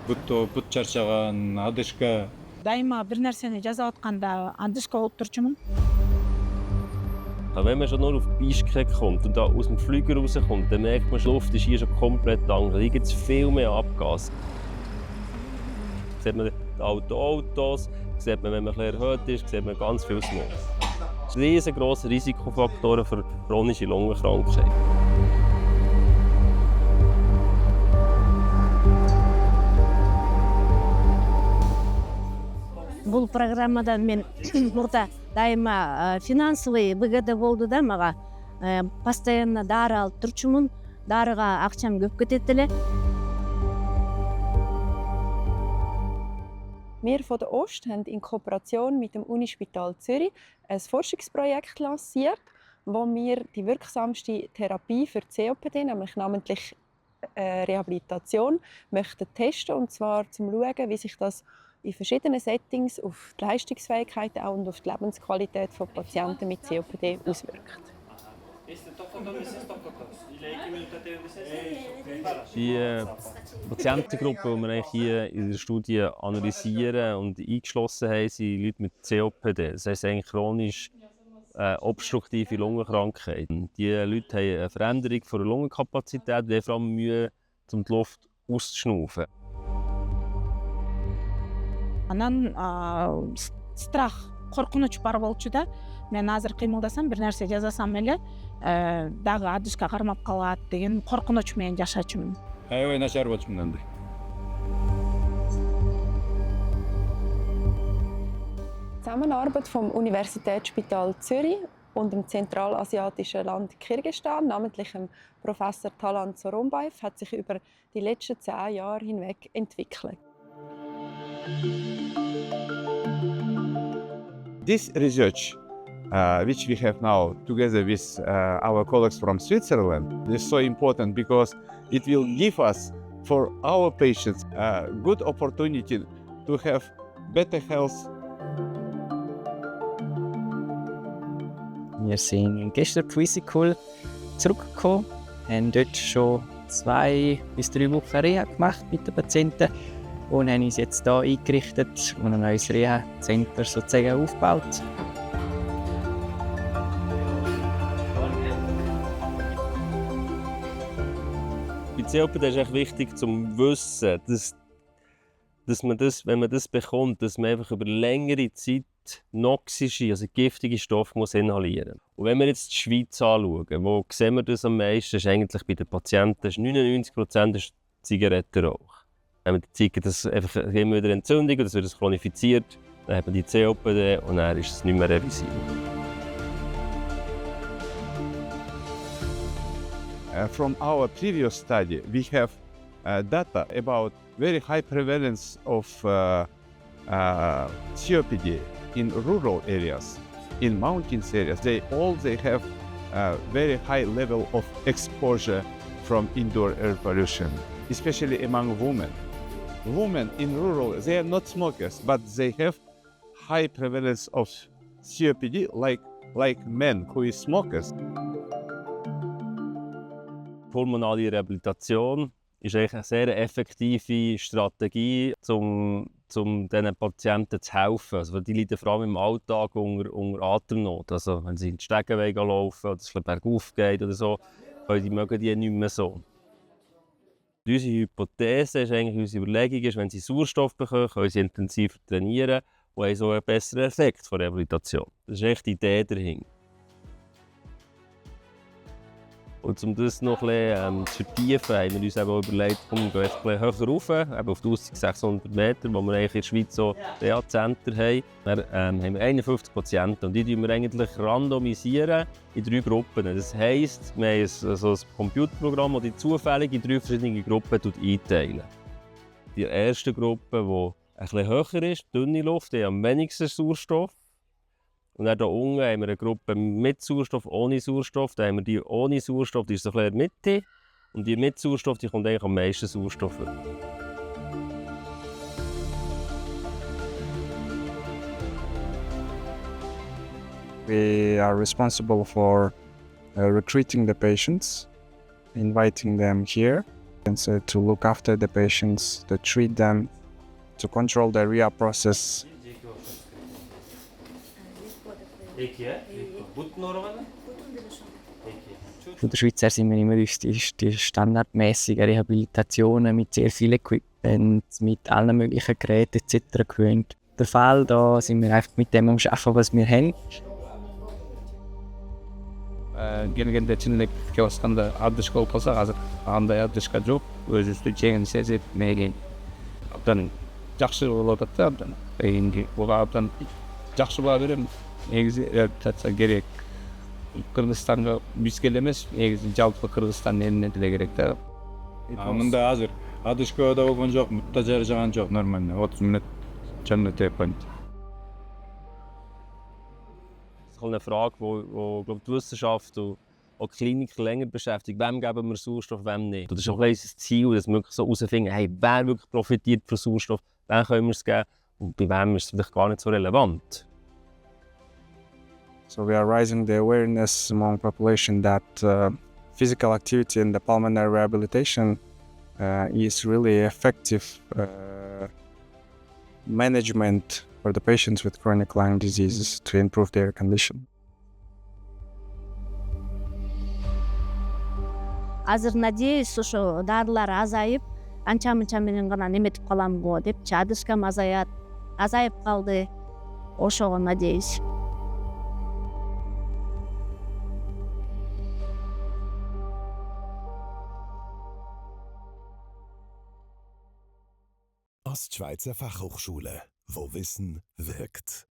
Бүт чарчаган одышка. Дайыма бир нерсени жазып атканда одышка болуп турчумун. Aber wenn man schon nur auf Bischkek kommt und da aus dem Flüger rauskommt, dann merkt man, die Luft ist hier schon komplett anders. Hier gibt es viel mehr Abgas. Sieht man die alten Autos, sieht man, wenn man ein bisschen erhöht ist, sieht man ganz viel Smog. Das sind riesengroße Risikofaktoren für chronische Lungenkrankheit. Бұл программадан мен мурда дайыма финансовый выгода болду да мага. Постоянно дары алып турчумун. Дарыга акчам көп кетет эле. Wir von der Ost haben in Kooperation mit dem Unispital Zürich ein Forschungsprojekt lanciert, wo wir die wirksamste Therapie für COPD, nämlich namentlich Rehabilitation, möchten testen, und zwar zum schauen, wie sich das in verschiedenen Settings auf die Leistungsfähigkeit und auf die Lebensqualität von Patienten mit COPD auswirkt. Die Patientengruppe, die wir eigentlich hier in der Studie analysieren und eingeschlossen haben, sind Leute mit COPD. Das heisst eigentlich chronisch obstruktive Lungenkrankheit. Die Leute haben eine Veränderung der Lungenkapazität und haben vor allem Mühe, um die Luft auszuschnaufen. Анан страх, коркунуч бар болчу да. Мен азыр кыймылдасам, бир нерсе жазасам эле, дагы одышка кармап калат деген коркунуч менен жашачумун. Аябай начар болчу мындай. Zusammenarbeit vom Universitätsspital Zürich und dem zentralasiatischen Land Kirgisistan, namentlich dem Professor Talant Sorombayev, hat sich über die letzten 10 Jahre hinweg entwickelt. This research, which we have now together with our colleagues from Switzerland, is so important because it will give us, for our patients, a good opportunity to have better health. Wir sind gestern auf Physical zurückgekommen, haben dort schon 2 bis 3 Wochen Reha gemacht mit den Patienten und haben uns jetzt hier eingerichtet und ein neues Reha-Center sozusagen aufgebaut. Bei COPD ist es wichtig zu wissen, dass man das, wenn man das bekommt, dass man einfach über längere Zeit noxische, also giftige Stoffe muss inhalieren. Und wenn wir jetzt die Schweiz anschauen, wo sehen wir das am meisten, ist eigentlich bei den Patienten 99% ist Zigarettenrauch. Wenn wir zeigen, dass einfach immer wieder Entzündung, das wird chronifiziert, dann hat man die COPD und dann ist es nicht mehr reversibel. From our previous study, we have data about very high prevalence of COPD in rural areas, in mountainous areas. They have a very high level of exposure from indoor air pollution, especially among women. Women in rural, they are not smokers, but they have high prevalence of COPD like men who is smokers. Pulmonale Rehabilitation ist eigentlich eine sehr effektive Strategie, um diesen Patienten zu helfen. Also die leiden vor allem im Alltag unter Atemnot. Also wenn sie in die Stege laufen oder es bergauf geht oder so, mögen die nicht mehr so. Unsere Hypothese ist eigentlich, unsere Überlegung ist, wenn sie Sauerstoff bekommen, können sie intensiver trainieren und haben so einen besseren Effekt von Rehabilitation. Das ist echt die Idee dahinter. Und um das noch ein bisschen zu vertiefen, haben wir uns eben überlegt, wir gehen jetzt ein bisschen höher rauf, eben auf 1600 Meter, wo wir eigentlich in der Schweiz so Reha-Center haben. Dann haben wir 51 Patienten und die randomisieren wir eigentlich randomisieren in 3 Gruppen. Das heisst, wir haben ein Computerprogramm, das die zufällig in 3 verschiedene Gruppen einteilen. Die erste Gruppe, die ein bisschen höher ist, dünne Luft, die haben am wenigsten Sauerstoff. Und dann hier unten haben wir eine Gruppe mit Sauerstoff, ohne Sauerstoff. Dann haben wir die ohne Sauerstoff, die ist so ein bisschen in der Mitte. Und die mit Sauerstoff, die kommt eigentlich am meisten Sauerstoff. We are responsible for recruiting the patients, inviting them here, And so to look after the patients, to treat them, to control the rehab process. Von der Schweiz her sind wir immer uns die standardmäßigen Rehabilitationen mit sehr viel Equipment, mit allen möglichen Geräten etc. gewöhnt. Der Fall, da sind wir einfach mit dem am Arbeiten, was wir haben. Келгенде чынелек келатканда адышка болуп калса азыр андай адышка жок, өзүбүздү жеңил сезип мээген абдан жакшы болуп атат да, абдан эми буга абдан жакшы баа берем. Негизи реабилитация керек. Кыргызстанга бизге эле эмес, негизи жалпы Кыргызстан элине деле керек да. Мында азыр адышка да болгон жок, мутта жаржаган жок, нормально. 30 минут чанны тепант. Das ist eine Frage, die glaub, die Wissenschaft und auch die Kliniker länger beschäftigt. Wem geben wir Sauerstoff, wem nicht? Das ist auch ein das Ziel, dass wir wirklich so herausfinden, hey, wer wirklich profitiert von Sauerstoff, wem können wir es geben und bei wem ist es vielleicht gar nicht so relevant. So we are raising the awareness among population that physical activity in the pulmonary rehabilitation is really effective management for the patients with chronic lung diseases to improve their condition. Азыр надеюсь, ошо дарылар азайып, анча-мынча менен гана неметип калам го депчи, адышкам азайып калды. Ошого надеюсь. Ostschweizer Fachhochschule, wo Wissen wirkt.